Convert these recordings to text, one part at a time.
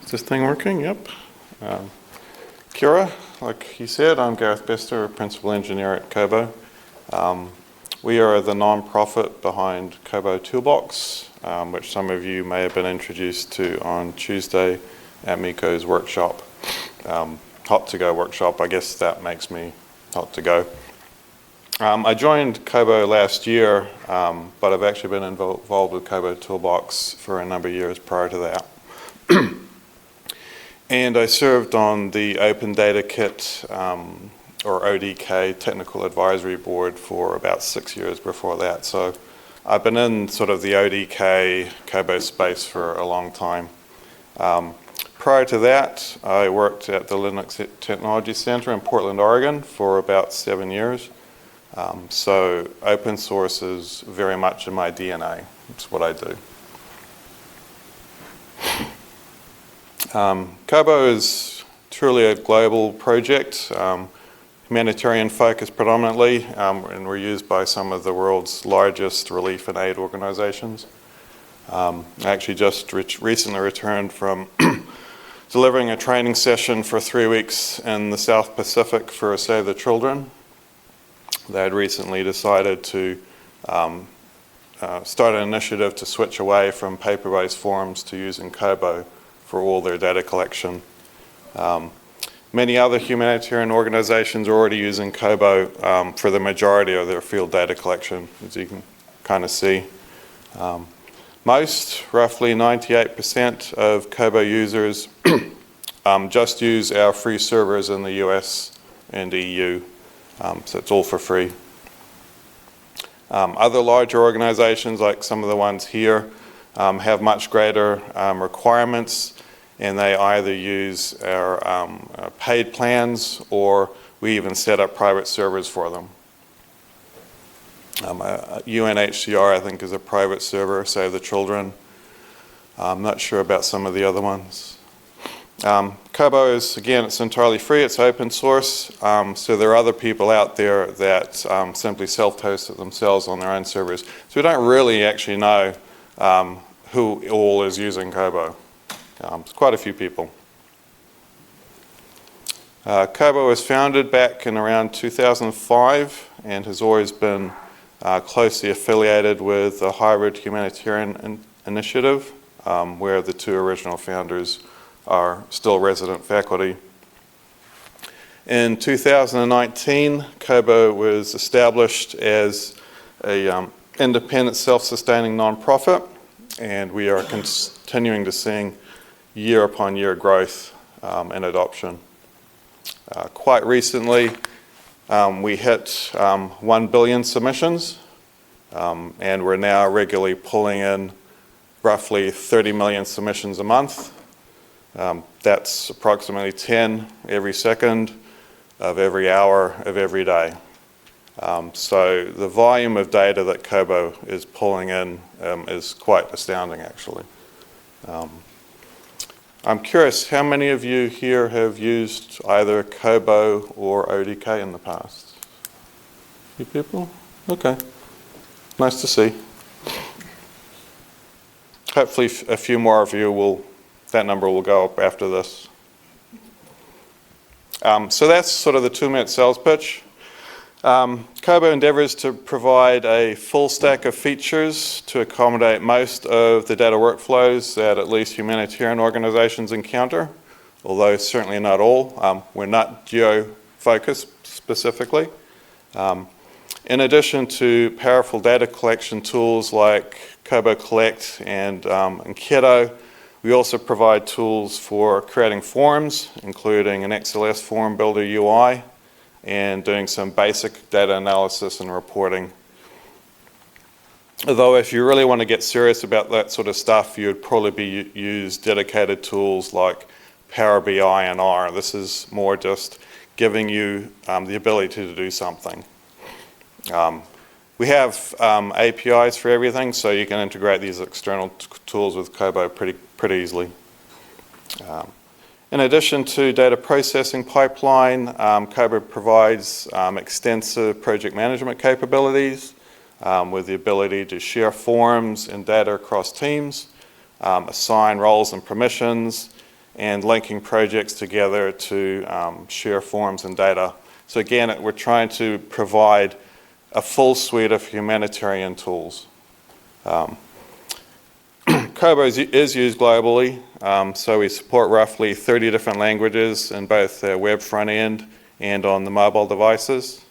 Is this thing working? Yep. Kira, like he said, I'm Gareth Bester, Principal Engineer at Kobo. We are the non-profit behind KoboToolbox, which some of you may have been introduced to on Tuesday at Miko's workshop. Hot to go workshop, I guess that makes me hot to go. I joined Kobo last year, but I've actually been involved with KoboToolbox for a number of years prior to that. And I served on the Open Data Kit, or ODK, Technical Advisory Board for about 6 years before that. So I've been in sort of the ODK Kobo space for a long time. Prior to that, I worked at the Linux Technology Center in Portland, Oregon for about 7 years. So open source is very much in my DNA. It's what I do. Kobo is truly a global project, humanitarian focus predominantly, and we're used by some of the world's largest relief and aid organizations. I actually just recently returned from delivering a training session for 3 weeks in the South Pacific for Save the Children. They had recently decided to start an initiative to switch away from paper-based forms to using Kobo for all their data collection. Many other humanitarian organizations are already using Kobo for the majority of their field data collection, as you can kind of see. Most, roughly 98% of Kobo users just use our free servers in the US and EU, so it's all for free. Other larger organizations, like some of the ones here, have much greater requirements, and they either use our paid plans, or we even set up private servers for them. UNHCR, I think, is a private server, Save the Children. I'm not sure about some of the other ones. Kobo is, again, it's entirely free, it's open source, so there are other people out there that simply self-host it themselves on their own servers. So we don't really actually know who all is using Kobo. It's quite a few people. Kobo was founded back in around 2005 and has always been closely affiliated with the Harvard Humanitarian Initiative, where the two original founders are still resident faculty. In 2019, Kobo was established as an independent, self-sustaining nonprofit, and we are continuing to see year upon year growth and adoption. Quite recently, we hit 1 billion submissions, and we're now regularly pulling in roughly 30 million submissions a month. That's approximately 10 every second of every hour of every day. So the volume of data that Kobo is pulling in is quite astounding, actually. I'm curious, how many of you here have used either Kobo or ODK in the past? A few people? Okay. Nice to see. Hopefully a few more of you that number will go up after this. So that's sort of the 2-minute sales pitch. Kobo endeavors to provide a full stack of features to accommodate most of the data workflows that at least humanitarian organizations encounter, although certainly not all. We're not geo-focused specifically. In addition to powerful data collection tools like Kobo Collect and Keto, we also provide tools for creating forms, including an XLS form builder UI, and doing some basic data analysis and reporting. Although if you really want to get serious about that sort of stuff, you would probably use dedicated tools like Power BI and R. This is more just giving you the ability to do something. We have APIs for everything, so you can integrate these external tools with Kobo pretty easily. In addition to data processing pipeline, Kobo provides extensive project management capabilities with the ability to share forms and data across teams, assign roles and permissions, and linking projects together to share forms and data. So again, we're trying to provide a full suite of humanitarian tools. Kobo is used globally, so we support roughly 30 different languages in both the web front end and on the mobile devices.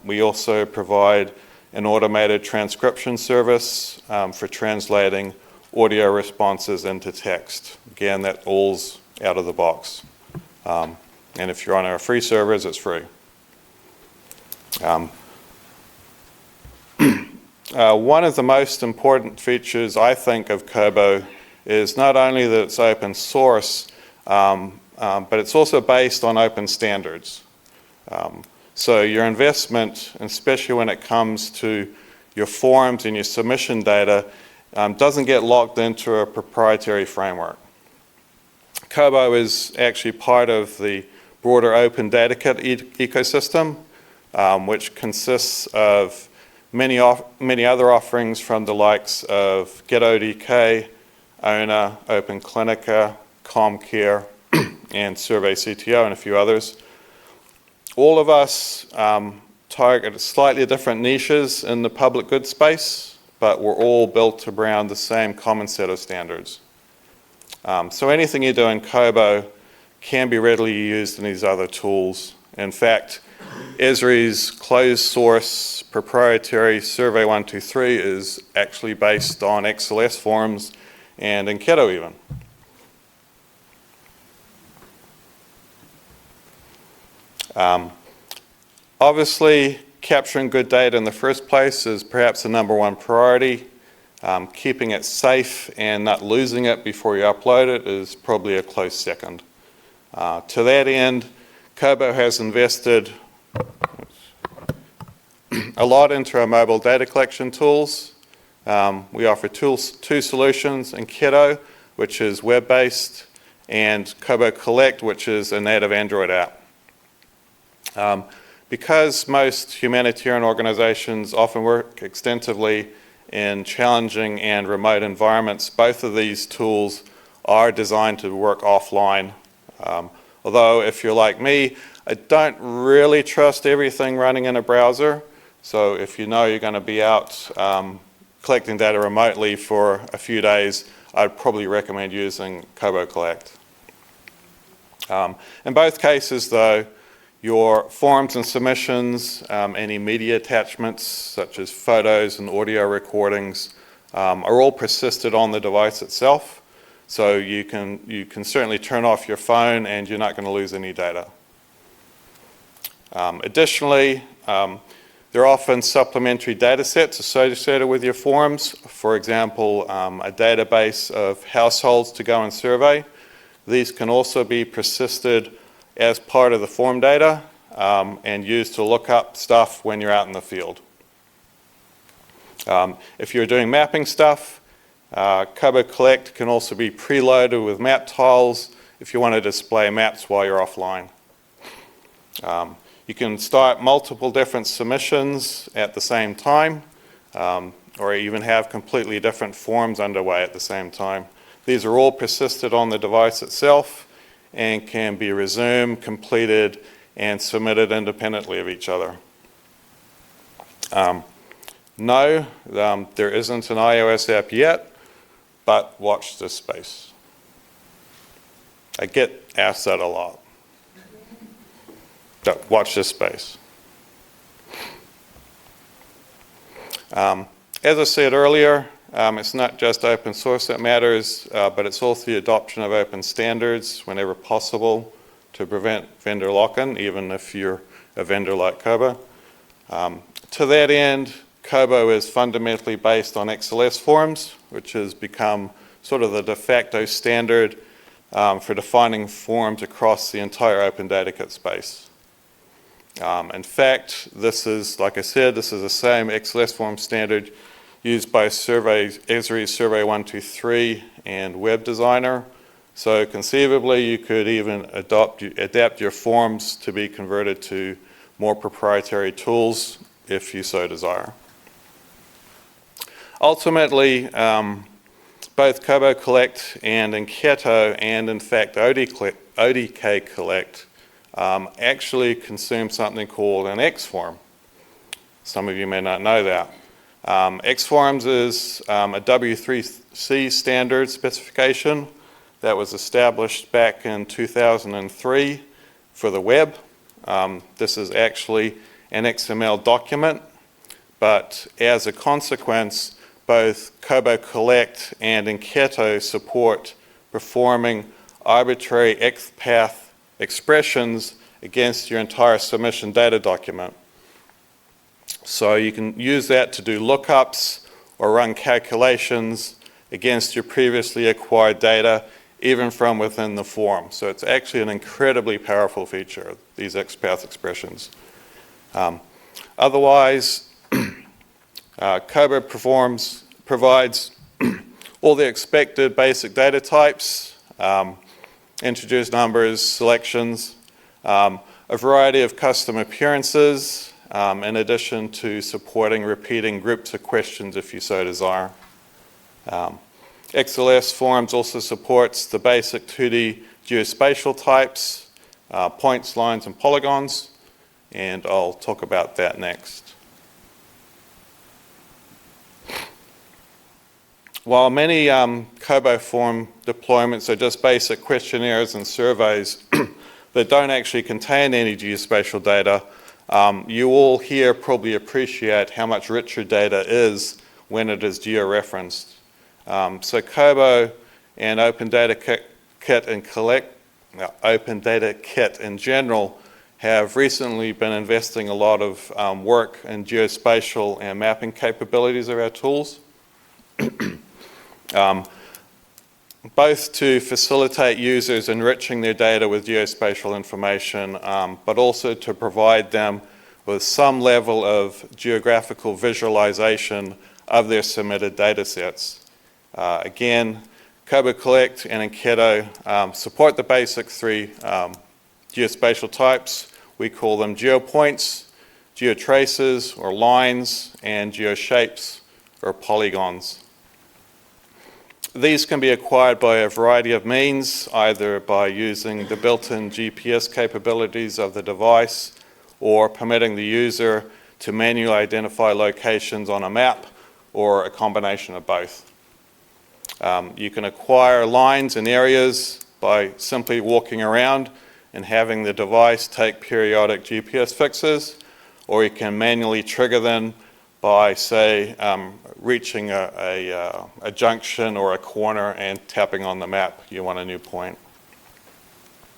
We also provide an automated transcription service for translating audio responses into text. Again, that all's out of the box. And if you're on our free servers, it's free. One of the most important features, I think, of Kobo is not only that it's open source, but it's also based on open standards. So your investment, especially when it comes to your forms and your submission data, doesn't get locked into a proprietary framework. Kobo is actually part of the broader Open Data Kit ecosystem, which consists of many other offerings from the likes of GetODK, ONA, OpenClinica, ComCare, and SurveyCTO, and a few others. All of us target slightly different niches in the public good space, but we're all built around the same common set of standards. So anything you do in Kobo can be readily used in these other tools. In fact, Esri's closed source proprietary Survey 123 is actually based on XLS forms and Enketo even. Obviously, capturing good data in the first place is perhaps the #1 priority. Keeping it safe and not losing it before you upload it is probably a close second. To that end, Kobo has invested a lot into our mobile data collection tools. We offer two solutions, Enketo, which is web-based, and Kobo Collect, which is a native Android app. Because most humanitarian organizations often work extensively in challenging and remote environments, both of these tools are designed to work offline. Although if you're like me, I don't really trust everything running in a browser. So if you know you're going to be out collecting data remotely for a few days, I'd probably recommend using Kobo Collect. In both cases though, your forms and submissions, any media attachments such as photos and audio recordings are all persisted on the device itself. So you can certainly turn off your phone and you're not going to lose any data. Additionally, there are often supplementary data sets associated with your forms. For example, a database of households to go and survey. These can also be persisted as part of the form data and used to look up stuff when you're out in the field. If you're doing mapping stuff, Kobo Collect can also be preloaded with map tiles if you want to display maps while you're offline. You can start multiple different submissions at the same time, or even have completely different forms underway at the same time. These are all persisted on the device itself and can be resumed, completed, and submitted independently of each other. No, there isn't an iOS app yet, but watch this space. I get asked that a lot. So watch this space. As I said earlier, it's not just open source that matters, but it's also the adoption of open standards whenever possible to prevent vendor lock-in, even if you're a vendor like Kobo. To that end, Kobo is fundamentally based on XLS forms, which has become sort of the de facto standard for defining forms across the entire Open Data Kit space. In fact, this is, like I said, this is the same XLS form standard used by Esri's Survey 123 and Web Designer. So conceivably, you could even adapt your forms to be converted to more proprietary tools if you so desire. Ultimately, both KoboCollect and Enketo, and in fact ODKCollect, actually consume something called an X-form. Some of you may not know that. X-forms is a W3C standard specification that was established back in 2003 for the web. This is actually an XML document, but as a consequence, both KoboCollect and Enketo support performing arbitrary XPath expressions against your entire submission data document. So you can use that to do lookups or run calculations against your previously acquired data, even from within the form. So it's actually an incredibly powerful feature, these XPath expressions. Otherwise, Kobo provides all the expected basic data types, introduced numbers, selections, a variety of custom appearances, in addition to supporting repeating groups of questions if you so desire. XLS Forms also supports the basic 2D geospatial types, points, lines, and polygons, and I'll talk about that next. While many Kobo form deployments are just basic questionnaires and surveys that don't actually contain any geospatial data, you all here probably appreciate how much richer data is when it is georeferenced. So Kobo and Open Data Kit in general have recently been investing a lot of work in geospatial and mapping capabilities of our tools, both to facilitate users enriching their data with geospatial information, but also to provide them with some level of geographical visualization of their submitted data sets. Again, KoboCollect and Enketo support the basic three geospatial types. We call them geopoints, geotraces or lines, and geoshapes or polygons. These can be acquired by a variety of means, either by using the built-in GPS capabilities of the device or permitting the user to manually identify locations on a map, or a combination of both. You can acquire lines in areas by simply walking around and having the device take periodic GPS fixes, or you can manually trigger them by, say, reaching a junction or a corner and tapping on the map. You want a new point.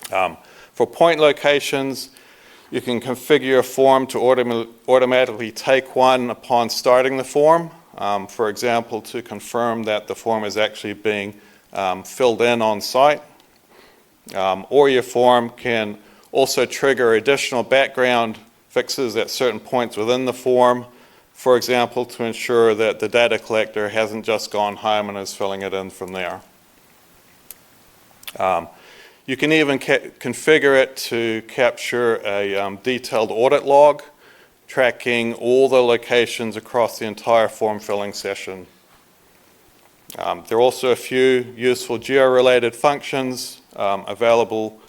For point locations, you can configure a form to automatically take one upon starting the form. For example, to confirm that the form is actually being filled in on site. Or your form can also trigger additional background fixes at certain points within the form, for example, to ensure that the data collector hasn't just gone home and is filling it in from there. You can even configure it to capture a detailed audit log, tracking all the locations across the entire form filling session. There are also a few useful geo-related functions available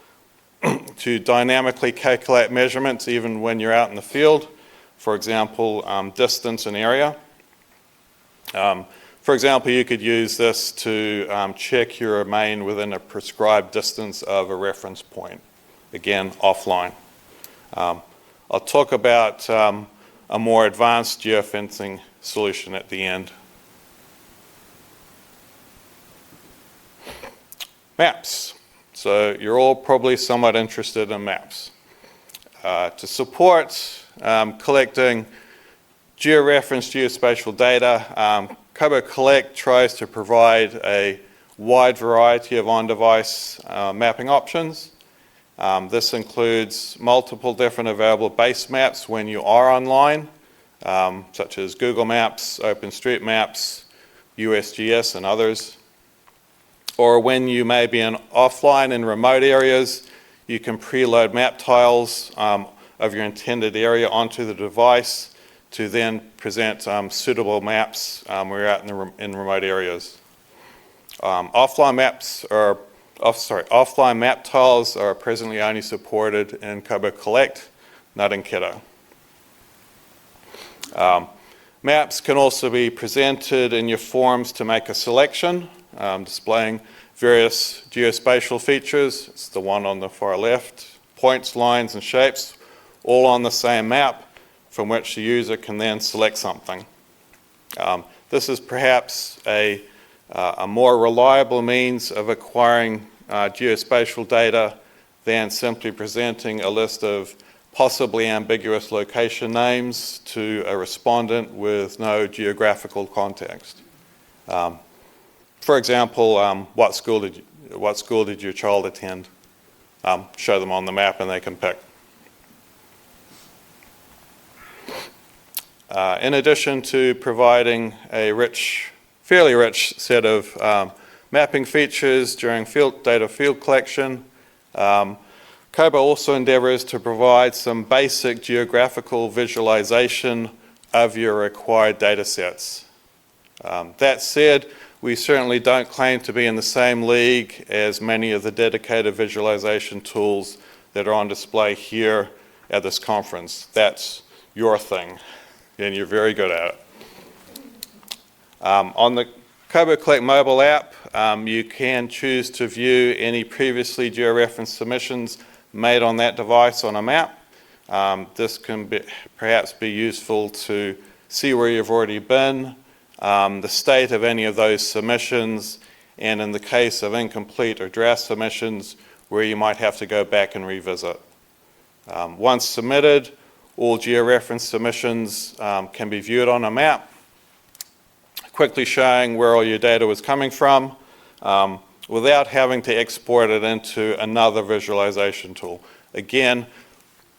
to dynamically calculate measurements even when you're out in the field. For example, distance and area. For example, you could use this to check you remain within a prescribed distance of a reference point, again, offline. I'll talk about a more advanced geofencing solution at the end. Maps. So you're all probably somewhat interested in maps. To support collecting georeferenced geospatial data, KoboCollect tries to provide a wide variety of on-device mapping options. This includes multiple different available base maps when you are online, such as Google Maps, OpenStreetMaps, USGS, and others. Or when you may be offline in remote areas, you can preload map tiles of your intended area onto the device to then present suitable maps where you're out in remote areas. Offline map tiles are presently only supported in Kobo Collect, not in Kiddo. Maps can also be presented in your forms to make a selection, displaying various geospatial features. It's the one on the far left, points, lines, and shapes, all on the same map, from which the user can then select something. This is perhaps a more reliable means of acquiring geospatial data than simply presenting a list of possibly ambiguous location names to a respondent with no geographical context. For example, what school did your child attend? Show them on the map and they can pick. In addition to providing a fairly rich set of mapping features during data field collection, Kobo also endeavors to provide some basic geographical visualization of your required data sets. That said, we certainly don't claim to be in the same league as many of the dedicated visualization tools that are on display here at this conference. That's your thing, and you're very good at it. On the Kobo Collect mobile app, you can choose to view any previously georeferenced submissions made on that device on a map. This can perhaps be useful to see where you've already been, the state of any of those submissions, and in the case of incomplete or draft submissions, where you might have to go back and revisit. Once submitted, all georeferenced submissions can be viewed on a map, quickly showing where all your data was coming from, without having to export it into another visualization tool. Again,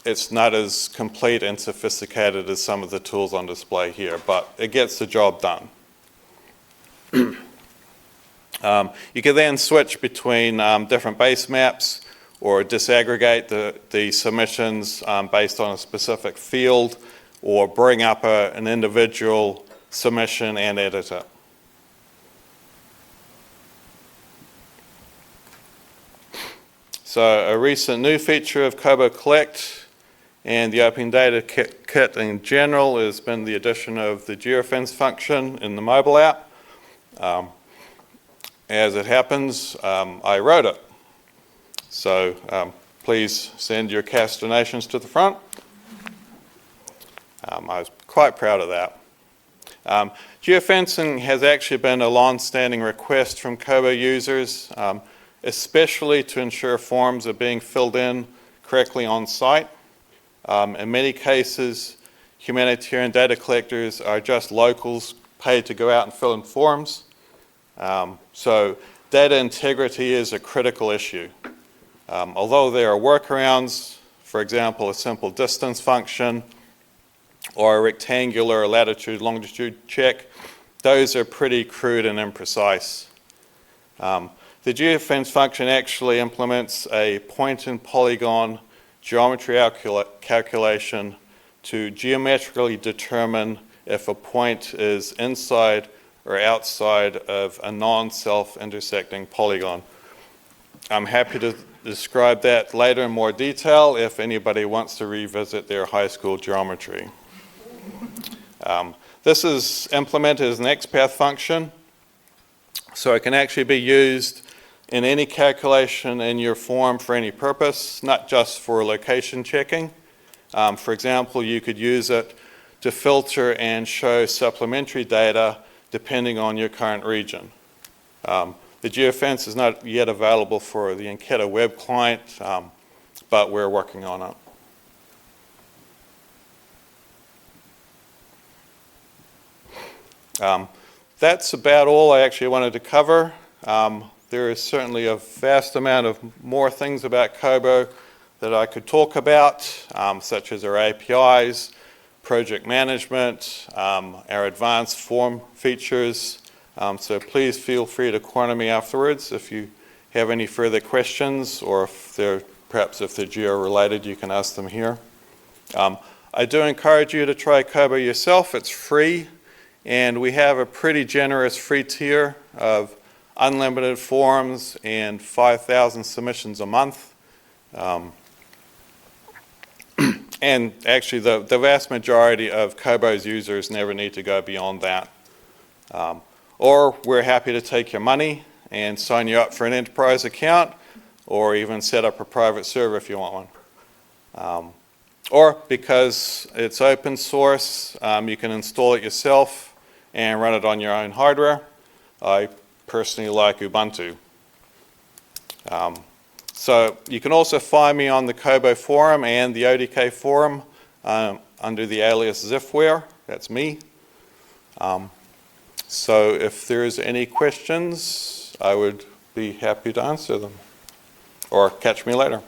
it's not as complete and sophisticated as some of the tools on display here, but it gets the job done. You can then switch between different base maps or disaggregate the submissions based on a specific field, or bring up an individual submission and edit it. So a recent new feature of Kobo Collect and the Open Data Kit in general has been the addition of the geofence function in the mobile app. As it happens, I wrote it. So please send your cash donations to the front. I was quite proud of that. Geofencing has actually been a long-standing request from Kobo users, especially to ensure forms are being filled in correctly on site. In many cases, humanitarian data collectors are just locals paid to go out and fill in forms. So data integrity is a critical issue. Although there are workarounds, for example, a simple distance function or a rectangular latitude-longitude check, those are pretty crude and imprecise. The geofence function actually implements a point and polygon geometry calculation to geometrically determine if a point is inside or outside of a non-self-intersecting polygon. I'm happy to describe that later in more detail if anybody wants to revisit their high school geometry. This is implemented as an XPath function, so it can actually be used in any calculation in your form for any purpose, not just for location checking. For example, you could use it to filter and show supplementary data depending on your current region. The geofence is not yet available for the Enquete web client, but we're working on it. That's about all I actually wanted to cover. There is certainly a vast amount of more things about Kobo that I could talk about, such as our APIs, project management, our advanced form features. So please feel free to corner me afterwards if you have any further questions, or perhaps if they're geo-related, you can ask them here. I do encourage you to try Kobo yourself. It's free, and we have a pretty generous free tier of unlimited forums and 5,000 submissions a month. And actually, the vast majority of Kobo's users never need to go beyond that. Or we're happy to take your money and sign you up for an enterprise account, or even set up a private server if you want one. Or because it's open source, you can install it yourself and run it on your own hardware. I personally like Ubuntu. So you can also find me on the Kobo forum and the ODK forum under the alias Zifware. That's me. So if there's any questions, I would be happy to answer them. Or catch me later.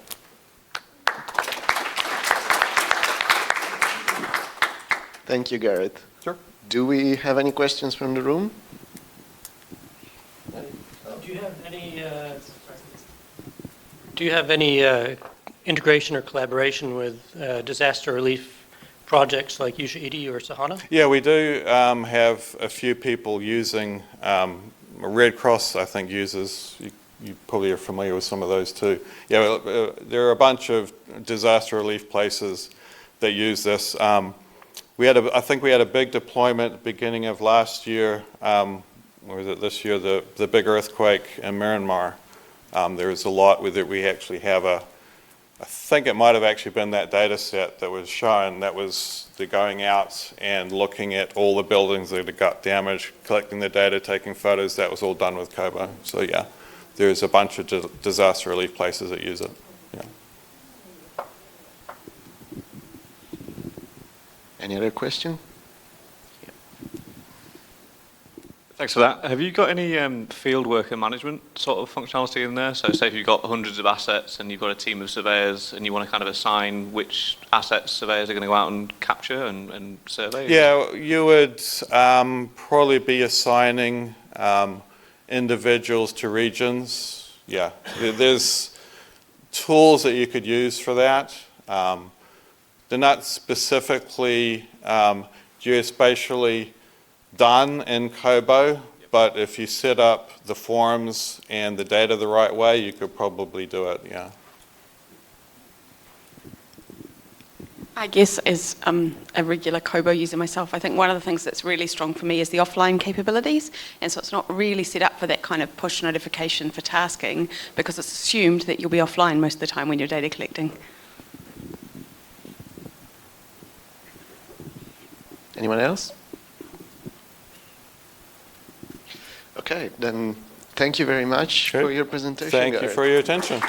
Thank you, Garrett. Sure. Do we have any questions from the room? Do you have any integration or collaboration with disaster relief projects like Ushahidi or Sahana? Yeah, we do have a few people using Red Cross, I think, uses. You probably are familiar with some of those too. Yeah, there are a bunch of disaster relief places that use this. I think we had a big deployment beginning of last year, or was it this year, the big earthquake in Myanmar. There was a lot with it. We actually have I think it might have actually been that data set that was shown, that was the going out and looking at all the buildings that had got damaged, collecting the data, taking photos. That was all done with Kobo. So yeah, there's a bunch of disaster relief places that use it. Yeah. Any other question? Thanks for that. Have you got any field worker management sort of functionality in there? So say if you've got hundreds of assets and you've got a team of surveyors and you want to kind of assign which assets surveyors are going to go out and capture and survey? Yeah, you would probably be assigning individuals to regions. Yeah, there's tools that you could use for that. They're not specifically geospatially done in Kobo, but if you set up the forms and the data the right way, you could probably do it, yeah. I guess as a regular Kobo user myself, I think one of the things that's really strong for me is the offline capabilities, and so it's not really set up for that kind of push notification for tasking, because it's assumed that you'll be offline most of the time when you're data collecting. Anyone else? Okay, then thank you very much for your presentation. Thank you for your attention.